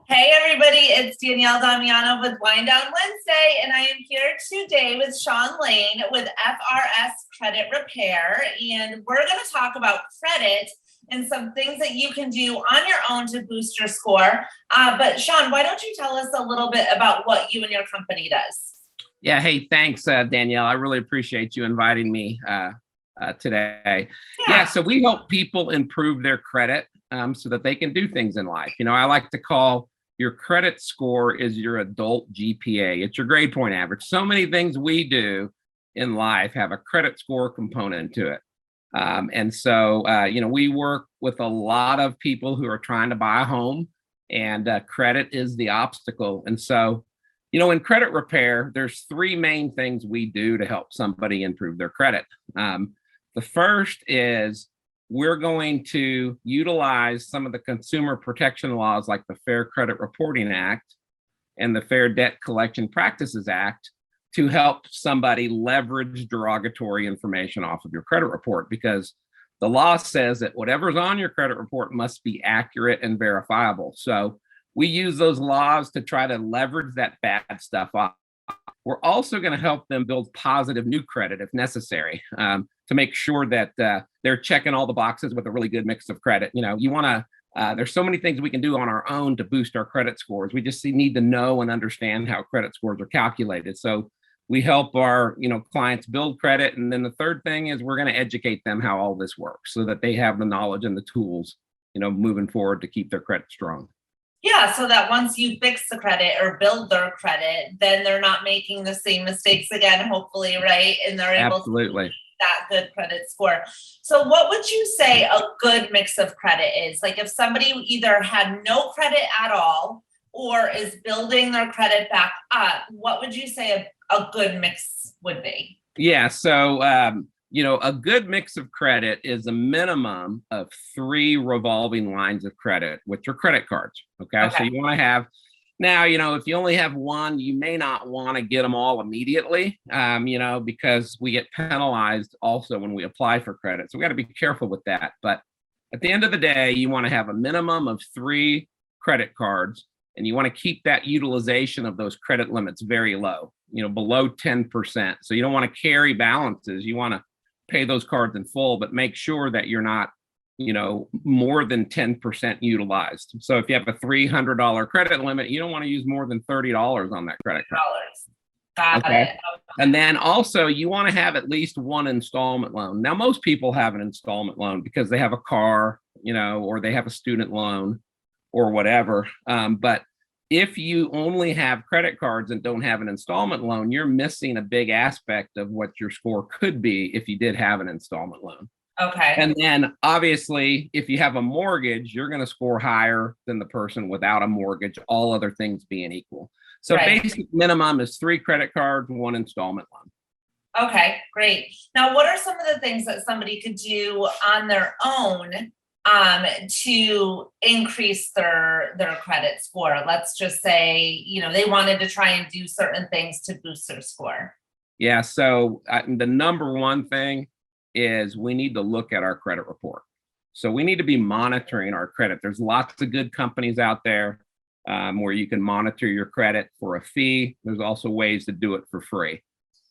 Hey everybody, it's Danielle Damianov with Wind Down Wednesday, and I am here today with Shawn with FSR Credit Repair, and we're going to talk about credit and some things that you can do on your own to boost your score. But Shawn, why don't you tell us a little bit about what you and your company does? Yeah, hey, thanks, Danielle. I really appreciate you inviting me today. Yeah, so we help people improve their credit so that they can do things in life. I like to call your credit score is your adult GPA. It's your grade point average. So many things we do in life have a credit score component to it. And so, we work with a lot of people who are trying to buy a home, and credit is the obstacle. And so, in credit repair, there's three main things we do to help somebody improve their credit. The first is we're going to utilize some of the consumer protection laws like the Fair Credit Reporting Act and the Fair Debt Collection Practices Act to help somebody leverage derogatory information off of your credit report, because the law says that whatever's on your credit report must be accurate and verifiable. So we use those laws to try to leverage that bad stuff off. We're also going to help them build positive new credit if necessary, to make sure that they're checking all the boxes with a really good mix of credit. You want to, there's so many things we can do on our own to boost our credit scores. We just need to know and understand how credit scores are calculated. So we help our, clients build credit. And then the third thing is we're going to educate them how all this works so that they have the knowledge and the tools, moving forward to keep their credit strong. Yeah, so that once you fix the credit or build their credit, then they're not making the same mistakes again, hopefully, right? And they're able to that good credit score. So what would you say a good mix of credit is? Like if somebody either had no credit at all or is building their credit back up, what would you say a good mix would be? Yeah, so a good mix of credit is a minimum of 3 revolving lines of credit, which are credit cards. Okay. So you want to have, now, if you only have one, you may not want to get them all immediately, because we get penalized also when we apply for credit. So we got to be careful with that. But at the end of the day, you want to have a minimum of 3 credit cards, and you want to keep that utilization of those credit limits very low, below 10%. So you don't want to carry balances. You want to pay those cards in full, but make sure that you're not, more than 10% utilized. So if you have a $300 credit limit, you don't want to use more than $30 on that credit card. Got it. And then also you want to have at least one installment loan. Now, most people have an installment loan because they have a car, or they have a student loan or whatever. But if you only have credit cards and don't have an installment loan, you're missing a big aspect of what your score could be if you did have an installment loan. Okay. And then obviously, if you have a mortgage, you're going to score higher than the person without a mortgage, all other things being equal. So basic minimum is 3 credit cards, 1 installment loan. Okay, great. Now, what are some of the things that somebody could do on their own to increase their credit score? Let's just say, they wanted to try and do certain things to boost their score. Yeah, so the number one thing is we need to look at our credit report. So we need to be monitoring our credit. There's lots of good companies out there where you can monitor your credit for a fee. There's also ways to do it for free.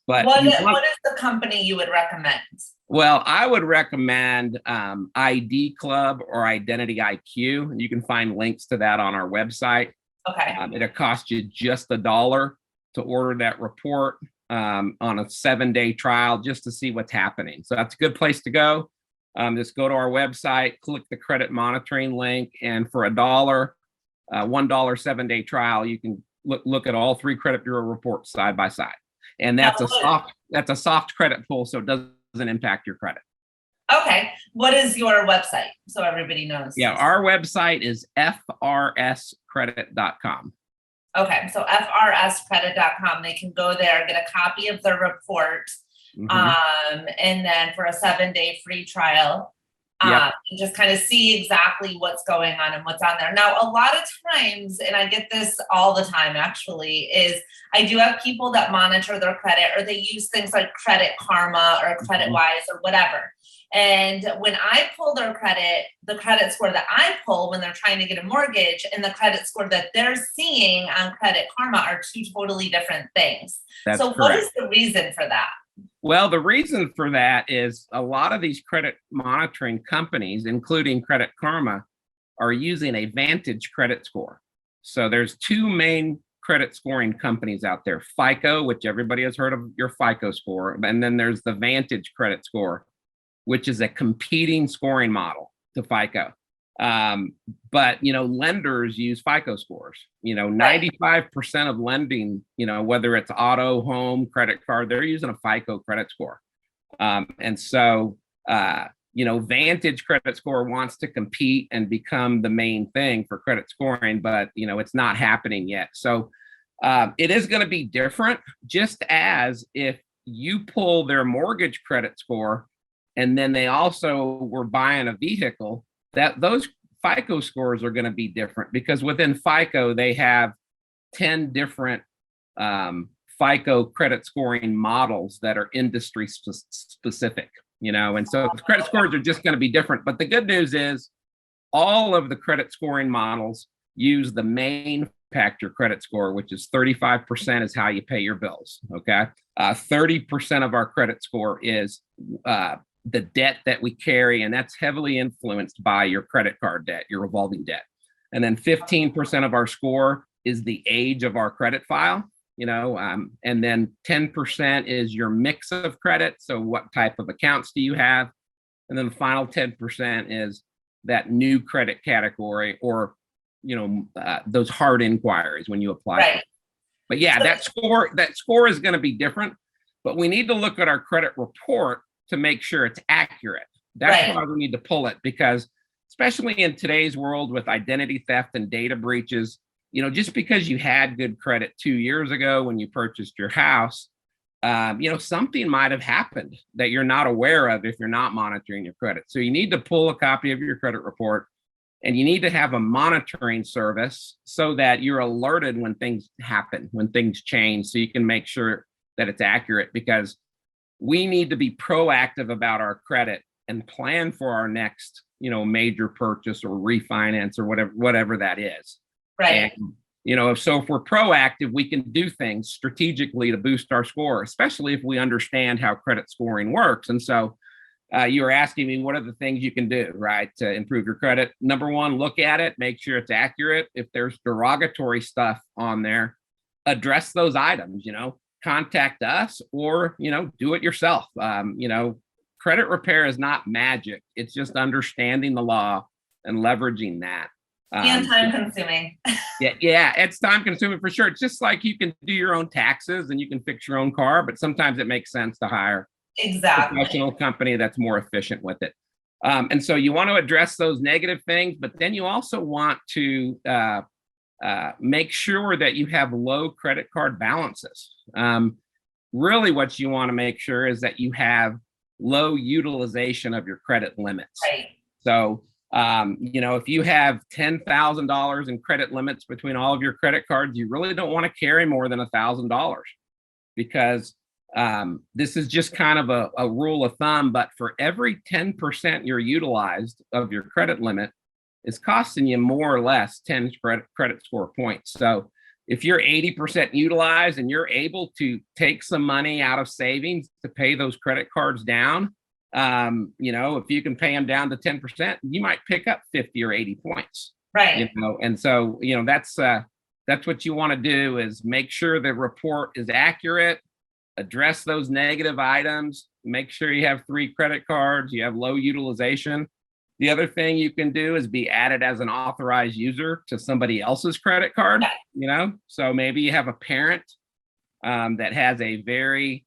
But what is the company you would recommend? Well, I would recommend ID Club or Identity IQ. You can find links to that on our website. Okay. It'll cost you just $1 to order that report on a 7-day trial just to see what's happening. So that's a good place to go. Just go to our website, click the credit monitoring link, and for $1, $1 7-day trial, you can look at all 3 credit bureau reports side by side. And that's a soft credit pull, so it doesn't impact your credit. Okay. What is your website so everybody knows? Yeah, our website is frscredit.com. Okay, so frscredit.com. They can go there, get a copy of the report, and then for a 7-day free trial, and just kind of see exactly what's going on and what's on there. Now, a lot of times, and I get this all the time actually, is I do have people that monitor their credit, or they use things like Credit Karma or Credit Wise or whatever. And when I pull their credit, the credit score that I pull when they're trying to get a mortgage and the credit score that they're seeing on Credit Karma are two totally different things. That's so correct. What is the reason for that? Well, the reason for that is a lot of these credit monitoring companies, including Credit Karma, are using a Vantage credit score. So there's two main credit scoring companies out there, FICO, which everybody has heard of your FICO score, and then there's the Vantage credit score, which is a competing scoring model to FICO. But, lenders use FICO scores. 95% of lending, whether it's auto, home, credit card, they're using a FICO credit score. And so, Vantage credit score wants to compete and become the main thing for credit scoring, but, it's not happening yet. So it is going to be different, just as if you pull their mortgage credit score and then they also were buying a vehicle, that those FICO scores are going to be different, because within FICO, they have 10 different FICO credit scoring models that are industry specific, and so the credit scores are just going to be different. But the good news is all of the credit scoring models use the main factor credit score, which is 35% is how you pay your bills. Okay. 30% of our credit score is the debt that we carry, and that's heavily influenced by your credit card debt, your revolving debt. And then 15% of our score is the age of our credit file, and then 10% is your mix of credit. So what type of accounts do you have? And then the final 10% is that new credit category, or, those hard inquiries when you apply. Right. But yeah, that score is going to be different, but we need to look at our credit report to make sure it's accurate. That's why we need to pull it, because especially in today's world with identity theft and data breaches, just because you had good credit 2 years ago when you purchased your house, something might have happened that you're not aware of if you're not monitoring your credit. So you need to pull a copy of your credit report, and you need to have a monitoring service so that you're alerted when things happen, when things change, so you can make sure that it's accurate, because we need to be proactive about our credit and plan for our next, major purchase or refinance or whatever that is. Right. And, so if we're proactive, we can do things strategically to boost our score, especially if we understand how credit scoring works. And so you were asking me, what are the things you can do, right, to improve your credit? Number one, look at it, make sure it's accurate. If there's derogatory stuff on there, address those items, contact us, or, do it yourself. Credit repair is not magic. It's just understanding the law and leveraging that. And time consuming. Yeah, it's time consuming for sure. It's just like you can do your own taxes and you can fix your own car, but sometimes it makes sense to hire a professional company that's more efficient with it. And so you want to address those negative things, but then you also want to make sure that you have low credit card balances. Really what you want to make sure is that you have low utilization of your credit limits. Right. So, if you have $10,000 in credit limits between all of your credit cards, you really don't want to carry more than $1,000, because this is just kind of a rule of thumb, but for every 10% you're utilized of your credit limit, it's costing you more or less 10 credit score points. So if you're 80% utilized and you're able to take some money out of savings to pay those credit cards down, if you can pay them down to 10%, you might pick up 50 or 80 points. Right. And so, that's what you want to do, is make sure the report is accurate, address those negative items, make sure you have 3 credit cards, you have low utilization. The other thing you can do is be added as an authorized user to somebody else's credit card, so maybe you have a parent that has a very,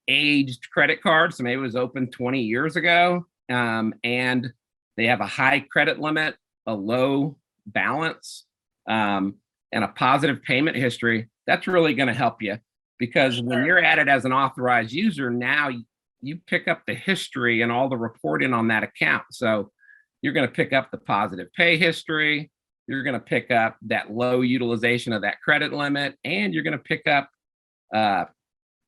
aged credit card. So maybe it was opened 20 years ago, and they have a high credit limit, a low balance, and a positive payment history. That's really going to help you, because when you're added as an authorized user, now you pick up the history and all the reporting on that account. So you're going to pick up the positive pay history. You're going to pick up that low utilization of that credit limit, and you're going to pick up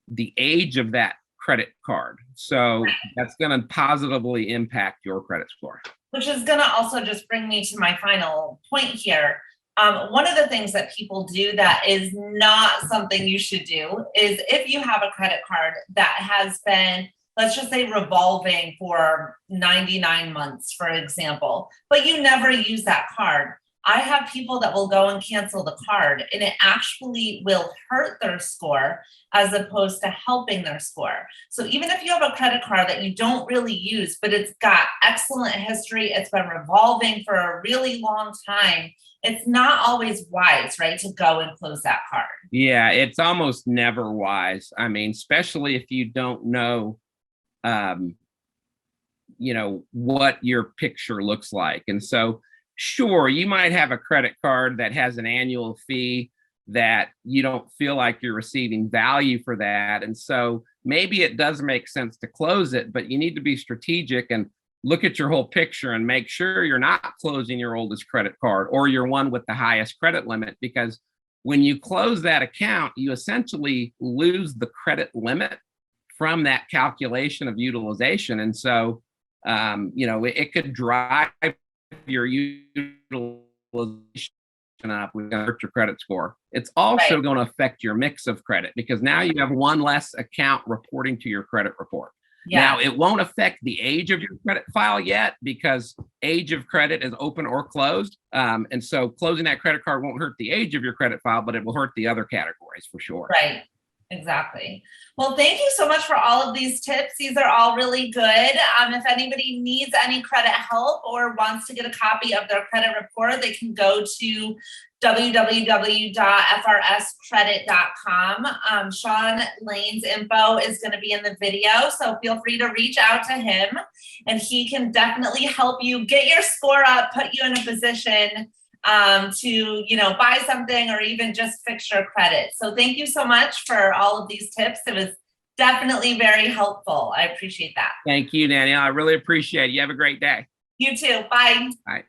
the age of that credit card. So that's going to positively impact your credit score. Which is going to also just bring me to my final point here. One of the things that people do that is not something you should do is if you have a credit card that has been, let's just say, revolving for 99 months, for example, but you never use that card. I have people that will go and cancel the card, and it actually will hurt their score as opposed to helping their score. So even if you have a credit card that you don't really use, but it's got excellent history, it's been revolving for a really long time, it's not always wise, right, to go and close that card. Yeah, it's almost never wise. I mean, especially if you don't know, what your picture looks like. And so, sure, you might have a credit card that has an annual fee that you don't feel like you're receiving value for that. And so maybe it does make sense to close it, but you need to be strategic and look at your whole picture and make sure you're not closing your oldest credit card or your one with the highest credit limit, because when you close that account, you essentially lose the credit limit from that calculation of utilization. And so, it could drive your utilization up, we're going to hurt your credit score. It's also going to affect your mix of credit because now you have one less account reporting to your credit report. Yeah. Now, it won't affect the age of your credit file yet because age of credit is open or closed. And so closing that credit card won't hurt the age of your credit file, but it will hurt the other categories for sure. Right. Exactly. Well, thank you so much for all of these tips. These are all really good. If anybody needs any credit help or wants to get a copy of their credit report, they can go to www.frscredit.com. Shawn Lane's info is going to be in the video, so feel free to reach out to him and he can definitely help you get your score up, put you in a position to, buy something or even just fix your credit. So thank you so much for all of these tips. It was definitely very helpful. I appreciate that. Thank you, Danielle. I really appreciate it. You have a great day. You too. Bye. Bye.